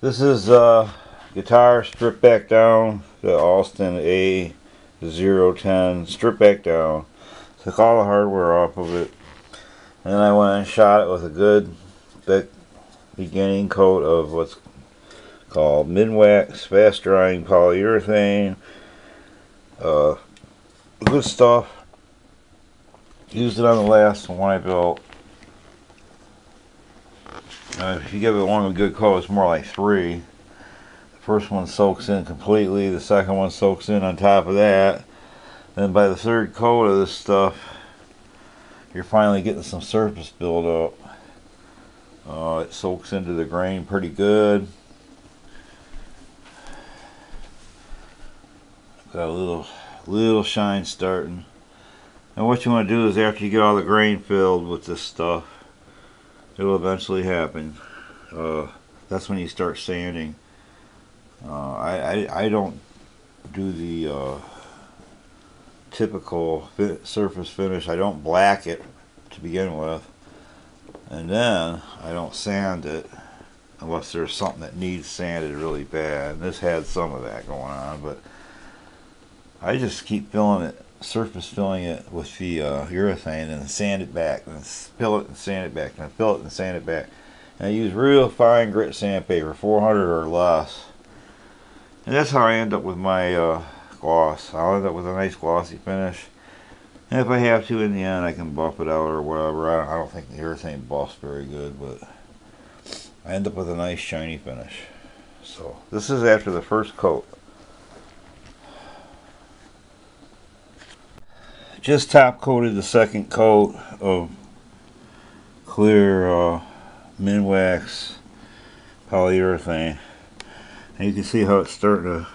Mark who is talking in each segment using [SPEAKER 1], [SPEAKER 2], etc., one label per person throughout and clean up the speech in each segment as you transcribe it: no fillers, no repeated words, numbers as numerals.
[SPEAKER 1] This is guitar stripped back down, the Alston A010, stripped back down. Took all the hardware off of it, and then I went and shot it with a good thick beginning coat of what's called mid-wax fast drying polyurethane. Good stuff. Used it on the last one I built. If you give it one a good coat, it's more like 3. The first one soaks in completely, the second one soaks in on top of that. Then by the third coat of this stuff, you're finally getting some surface build up. It soaks into the grain pretty good. Got a little shine starting. And what you want to do is, after you get all the grain filled with this stuff, it'll eventually happen. That's when you start sanding. I don't do the typical surface finish. I don't black it to begin with, and then I don't sand it unless there's something that needs sanded really bad. And this had some of that going on, but I just keep filling it, surface filling it with the urethane, and sand it back, and fill it and sand it back, and fill it and sand it back. And I use real fine grit sandpaper, 400 or less. And that's how I end up with my gloss. I'll end up with a nice glossy finish. And if I have to, in the end, I can buff it out or whatever. I don't think the urethane buffs very good, but I end up with a nice shiny finish. So this is after the first coat. Just top coated the second coat of clear min-wax polyurethane, and you can see how it's starting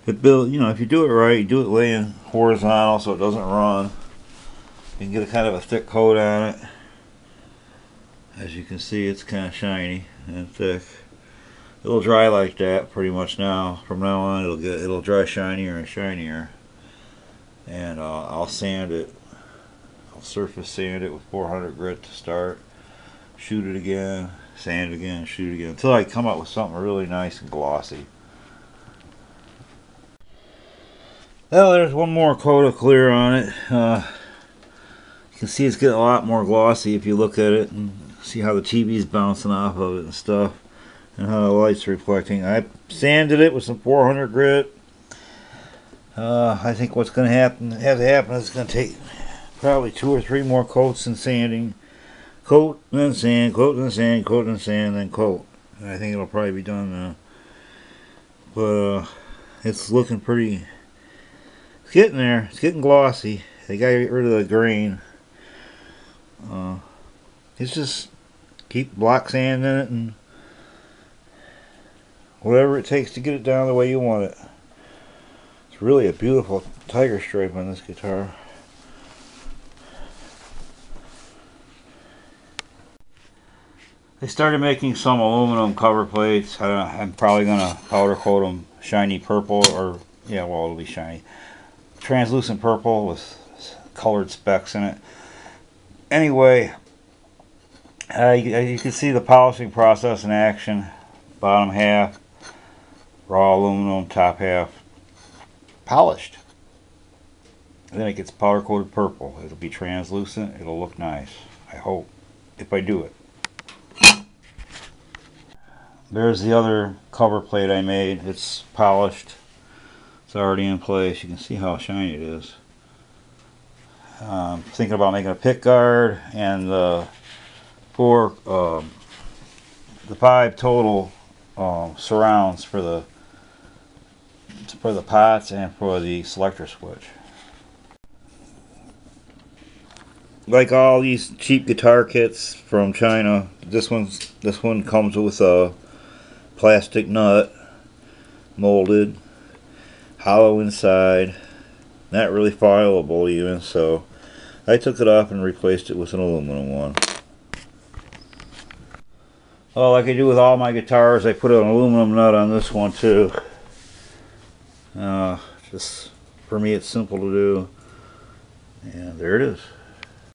[SPEAKER 1] to build. You know, if you do it right, you do it laying horizontal so it doesn't run, you can get a kind of a thick coat on it. As you can see, it's kind of shiny and thick. It'll dry like that pretty much now. From now on, it'll dry shinier and shinier. And I'll sand it. I'll surface sand it with 400 grit to start. Shoot it again, sand it again, shoot it again, until I come up with something really nice and glossy. Well, there's one more coat of clear on it. You can see it's getting a lot more glossy if you look at it and see how the TV's bouncing off of it and stuff, and how the light's reflecting. I sanded it with some 400 grit. I think what's going to have to happen is it's going to take probably 2 or 3 more coats and sanding. Coat, then sand, coat, then sand, coat, then sand, then coat. And I think it'll probably be done now. But it's looking pretty. It's getting there. It's getting glossy. They got to get rid of the grain. It's just keep block sanding it and whatever it takes to get it down the way you want it. It's really a beautiful tiger stripe on this guitar. They started making some aluminum cover plates. I'm probably going to powder coat them shiny purple, or yeah, well, it'll be shiny. Translucent purple with colored specks in it. Anyway, you can see the polishing process in action. Bottom half, raw aluminum, top half polished. And then it gets powder coated purple. It'll be translucent. It'll look nice, I hope, if I do it. There's the other cover plate I made. It's polished. It's already in place. You can see how shiny it is. Thinking about making a pick guard, and the 5 total surrounds for the pots and for the selector switch. Like all these cheap guitar kits from China, this one comes with a plastic nut, molded, hollow inside, not really fileable even, so I took it off and replaced it with an aluminum one. Well, like I do with all my guitars, I put an aluminum nut on this one too. Just for me, it's simple to do, and there it is.